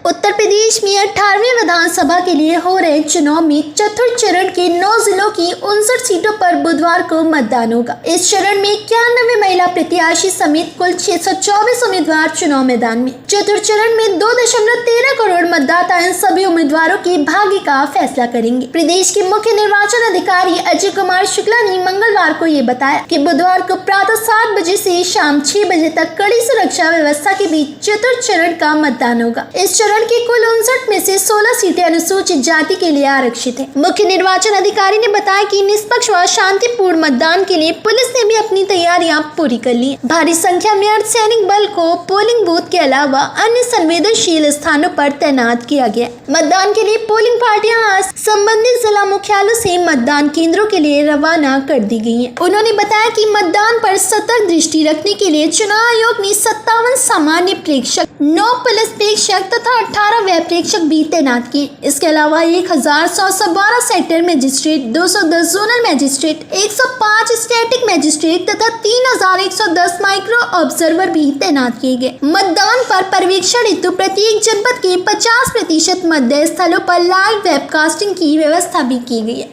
उत्तर प्रदेश में 18वीं विधानसभा के लिए हो रहे चुनाव में चतुर्थ चरण के 9 जिलों की 59 सीटों पर बुधवार को मतदान होगा। इस चरण में 91 महिला प्रत्याशी समेत कुल 624 उम्मीदवार चुनाव मैदान में। चतुर्थ चरण में 2.13 करोड़ मतदाता इन सभी उम्मीदवारों के भाग्य का फैसला करेंगे। प्रदेश के मुख्य निर्वाचन अधिकारी अजय कुमार शुक्ला ने मंगलवार को ये बताया कि बुधवार को प्रातः 7 बजे से शाम 6 बजे तक कड़ी सुरक्षा व्यवस्था के बीच चतुर्थ चरण का मतदान होगा। इस चरण की कुल 59 में से 16 सीटें अनुसूचित जाति के लिए आरक्षित है। मुख्य निर्वाचन अधिकारी ने बताया कि निष्पक्ष व शांतिपूर्ण मतदान के लिए पुलिस ने भी अपनी तैयारियां पूरी कर ली। भारी संख्या में अर्धसैनिक बल को पोलिंग बूथ के अलावा अन्य संवेदनशील स्थानों पर तैनात किया गया। मतदान के लिए पोलिंग पार्टियां आज संबंधित जिला मुख्यालयों से मतदान केंद्रों के लिए रवाना कर दी गई है। उन्होंने बताया कि मतदान पर सतर्क दृष्टि रखने के लिए चुनाव आयोग ने 57 सामान्य प्रेक्षक, 9 पुलिस प्रेक्षक तथा 18 व्यय प्रेक्षक भी तैनात किए। इसके अलावा 1112 sector magistrate, 210 zonal magistrate, 105 static magistrate तथा 3110 माइक्रो ऑब्जर्वर भी तैनात किए गए। मतदान पर पर्यवेक्षण हेतु प्रत्येक जनपद के 50% मतदेय स्थलों पर लाइव वेबकास्टिंग की व्यवस्था भी की गई है।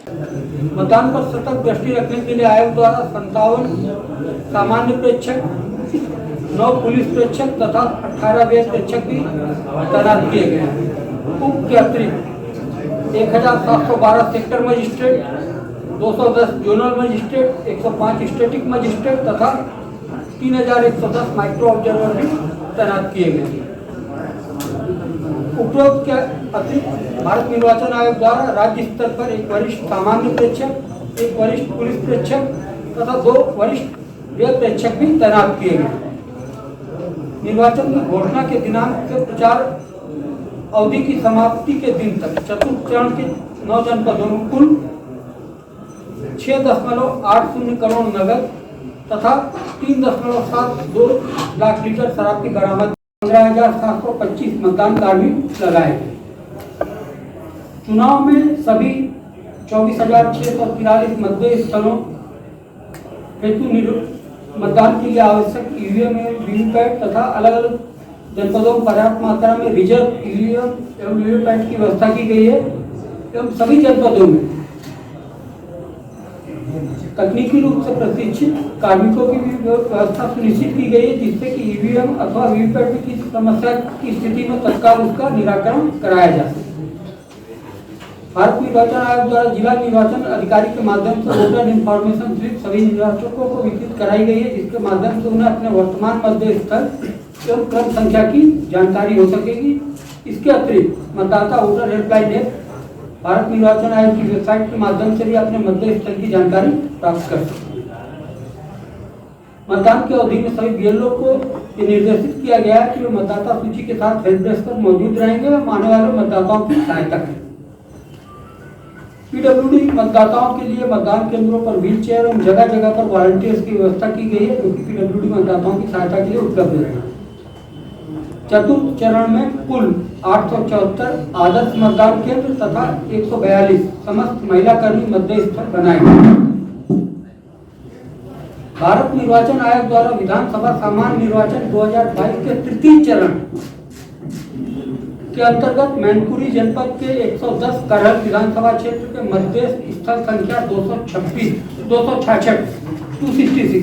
मतदान पर सतर्क दृष्टि रखने के लिए आयोग द्वारा 57 सामान्य प्रेक्षक, 9 पुलिस प्रेक्षक तथा 18 व्यय प्रेक्षक भी तैनात किए गए हैं। उक्त के अतिरिक्त 1712 sector magistrate, 210 zonal magistrate, 105 static magistrate तथा 3110 माइक्रो ऑब्जर्वर भी तैनात किए गए। उपरोक्त के अतिरिक्त भारत निर्वाचन आयोग द्वारा राज्य स्तर पर एक वरिष्ठ सामान्य प्रेक्षक, एक वरिष्ठ पुलिस प्रेक्षक तथा 2 वरिष्ठ व्यय प्रेक्षक भी तैनात किए गए। निर्वाचन की घोषणा के दिनांक से प्रचार अवधि की समाप्ति के दिन तक चतुर्थ चरण के 9 जनपदों में कुल 6.80 करोड़ नगद तथा 3.72 लाख लीटर शराब की बरामद, 15,725 मतदान कार्मिक लगाए गए। चुनाव में सभी 24,643 मतदेय स्थलों हेतु मतदान के लिए आवश्यक ईवीएम एवं वीवीपैट तथा अलग अलग जनपदों में पर्याप्त मात्रा में रिजर्व ईवीएम एवं वीवीपैट की व्यवस्था की गई है एवं सभी जनपदों में तकनीकी रूप से प्रशिक्षित कार्मिकों की भी व्यवस्था सुनिश्चित की गई है, जिससे कि ईवीएम अथवा वीवीपैट की समस्या की स्थिति में तत्काल उसका निराकरण कराया जा सके। भारत निर्वाचन आयोग द्वारा जिला निर्वाचन अधिकारी के माध्यम से वोटर इंफॉर्मेशन स्लिप सभी निर्वाचकों को वितरित कराई गई है, जिसके माध्यम से उन्हें अपने वर्तमान मतदेय स्थल एवं क्रम संख्या की जानकारी हो सकेगी। इसके अतिरिक्त मतदाता वोटर हेल्पलाइन ऐप भारत निर्वाचन आयोग की वेबसाइट के माध्यम से भी अपने मतदेय स्थल की जानकारी प्राप्त कर सकते हैं। मतदान की अवधि में सभी बीएलओ को ये निर्देशित किया गया है कि वे मतदाता सूची के साथ हेल्प डेस्क पर मौजूद रहेंगे और आने वाले मतदाताओं की सहायता करें। पीडब्ल्यूडी मतदाताओं के लिए मतदान केंद्रों पर व्हील चेयर एवं जगह जगह पर वॉलंटियर्स की व्यवस्था की गई है, जो कि पीडब्ल्यूडी मतदाताओं की सहायता के लिए उपलब्ध रहेगा। चतुर्थ चरण में कुल 874 आदर्श मतदान केंद्र तथा 142 समस्त महिला कर्मी मतदेय स्थल बनाए गए। भारत निर्वाचन आयोग द्वारा विधानसभा सामान्य निर्वाचन 2022 के तृतीय चरण के अंतर्गत मैनपुरी जनपद के 110 करहल विधानसभा क्षेत्र के मतदेय स्थल संख्या 266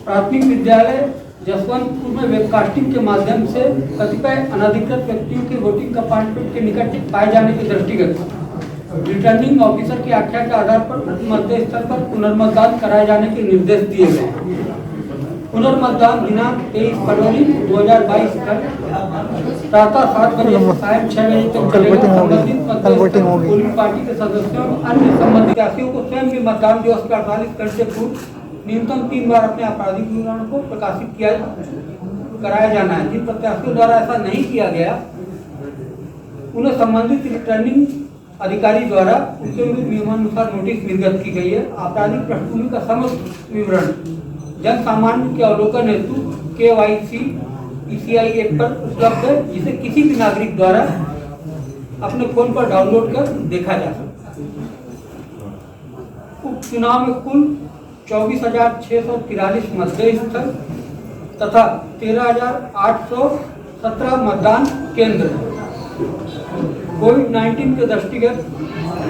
प्राथमिक विद्यालय जसवंतपुर में वेबकास्टिंग के माध्यम से कतिपय अनधिकृत व्यक्तियों के वोटिंग कंपार्टमेंट के निकट पाए जाने के दृष्टिगत रिटर्निंग ऑफिसर की आज्ञा के आधार पर मतदेय स्थल पर पुनर्मतदान कराए जाने के निर्देश दिए गए। पुनर्मतदान दिनांक 23 फरवरी 2022 तक प्रातः 7 बजे से सायं 6 बजे तक चलेगा। संबंधित पोलिंग पार्टी के सदस्यों अन्य संबंधित प्रत्याशियों को स्वयं भी मतदान दिवस के 48 घंटे पूर्व न्यूनतम 3 बार अपने आपराधिक विवरण को प्रकाशित कराया जाना है। जिन प्रत्याशियों द्वारा ऐसा नहीं किया गया उन्हें संबंधित रिटर्निंग अधिकारी द्वारा उनके विरुद्ध नियमानुसार नोटिस निर्गत की गई है। आपराधिक पृष्ठभूमि का समस्त विवरण जन सामान्य के अवलोकन हेतु KYC ECI ऐप पर उपलब्ध है, जिसे किसी भी नागरिक द्वारा अपने फोन पर डाउनलोड कर देखा जा सकता है। उपचुनाव में कुल 24,643 मतदेय स्थल तथा 13,800 17 मतदान केंद्र हैं। कोविड-19 के दृष्टिगत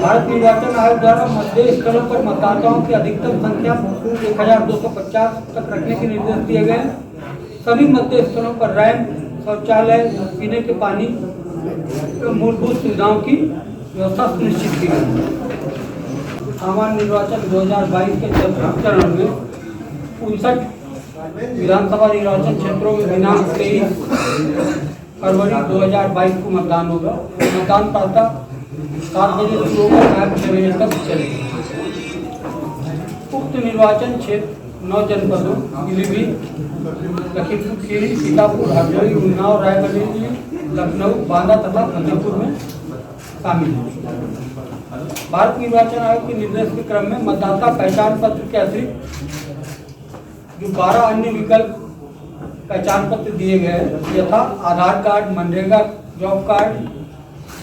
भारत निर्वाचन आयोग द्वारा मतदेय स्थलों पर मतदाताओं की अधिकतम संख्या 1250 तक रखने के निर्देश दिए गए हैं। सभी मतदेय स्थलों पर रैंप, शौचालय, पीने के पानी, मूलभूत सुविधाओं की व्यवस्था सुनिश्चित की गई। सामान्य निर्वाचन 2022 के चौथे चरण में 59 विधानसभा निर्वाचन क्षेत्रों में दिनांक 23 फरवरी 2022 को मतदान होगा। मतदान प्रातः 7 बजे शुरू होकर रात 6 बजे तक चलेगा। उक्त निर्वाचन क्षेत्र 9 जनपदों पीलीभीत, लखीमपुर खीरी, सीतापुर, हरदोई, उन्नाव, रायबरेली, लखनऊ, बांदा तथा फतेहपुर में शामिल है। भारत निर्वाचन आयोग के निर्देश के क्रम में मतदाता पहचान पत्र के अतिरिक्त जो 12 अन्य विकल्प पहचान पत्र दिए गए हैं यथा आधार कार्ड, मनरेगा जॉब कार्ड,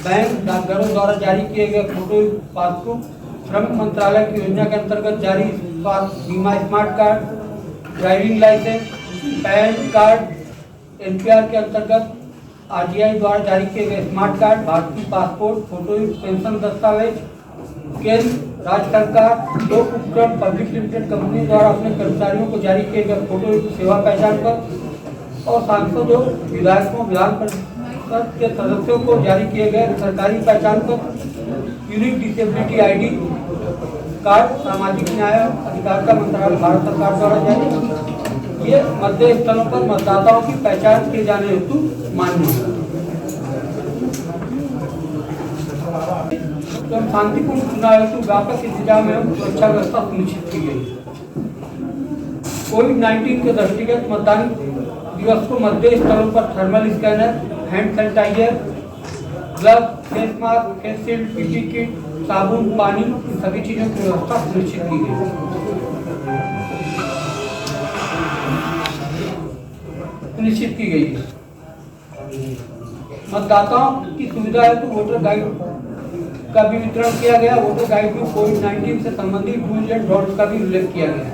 बैंक डाकघरों द्वारा जारी किए गए फोटो पासबुक, श्रम मंत्रालय की योजना के अंतर्गत जारी स्वास्थ्य बीमा smart card, driving licence, PAN card, NPR के अंतर्गत आरटीआई द्वारा जारी किए गए स्मार्ट कार्ड, भारतीय पासपोर्ट, फोटो पेंशन दस्तावेज, केंद्र राज्य सरकार, लोक उपक्रम पब्लिक लिमिटेड कंपनी द्वारा अपने कर्मचारियों को जारी किए गए फोटो सेवा पहचान पत्र और सांसदों, विधायकों, विधान परिषद के सदस्यों को जारी किए गए सरकारी पहचान पत्र, यूनिक डिसेबिलिटी आईडी कार्ड, सामाजिक न्याय अधिकारिता मंत्रालय भारत सरकार द्वारा जारी। ये मतदेय स्थलों पर मतदाताओं की पहचान किए जाने हेतु मान्य है। शांतिपूर्ण चुनाव हेतु व्यापक इंतजाम एवं सुरक्षा व्यवस्था सुनिश्चित की गई। कोविड-19 के दृष्टिगत मतदान दिवस को मतदेय स्थलों पर thermal scanner, hand sanitiser, glove, face mask, face shield, PP kit, साबुन, पानी, इन सभी चीजों की व्यवस्था सुनिश्चित की गई। मतदाताओं की सुविधा हेतु वोटर गाइड का भी वितरण किया गया। वोटर गाइड में कोविड-19 से संबंधित डूज एंड डोंट्स का भी उल्लेख किया गया।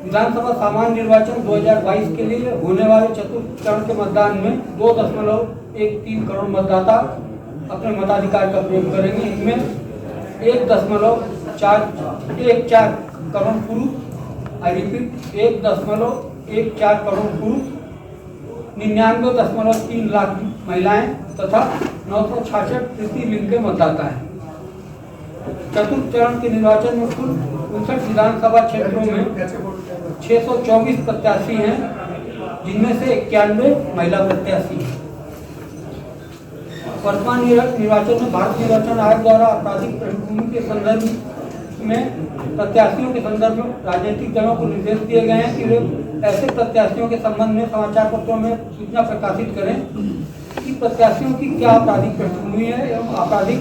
विधानसभा सामान्य निर्वाचन 2022 के लिए होने वाले चतुर्थ चरण के मतदान में 2.13 करोड़ मतदाता अपने मताधिकार का प्रयोग करेंगे। इनमें 1.14 करोड़ पुरुष, आई रिपीट 1.14 करोड़ पुरुष, 99.3 लाख महिलाएं तथा 966 तृतीय लिंग के मतदाता हैं। चतुर्थ चरण के निर्वाचन में कुल 59 विधानसभा क्षेत्रों में 624 प्रत्याशी हैं, जिनमें से 91 महिला प्रत्याशी हैं। वर्तमान निर्वाचन में भारत निर्वाचन आयोग द्वारा आपराधिक पृष्ठभूमि के संदर्भ में प्रत्याशियों के संदर्भ में राजनीतिक दलों को निर्देश दिए गए हैं कि वे ऐसे प्रत्याशियों के संबंध में समाचार पत्रों में सूचना प्रकाशित करें कि प्रत्याशियों की क्या आपराधिक पृष्ठभूमि है एवं आपराधिक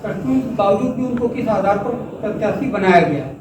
पृष्ठभूमि के बावजूद भी उनको किस आधार पर प्रत्याशी बनाया गया है।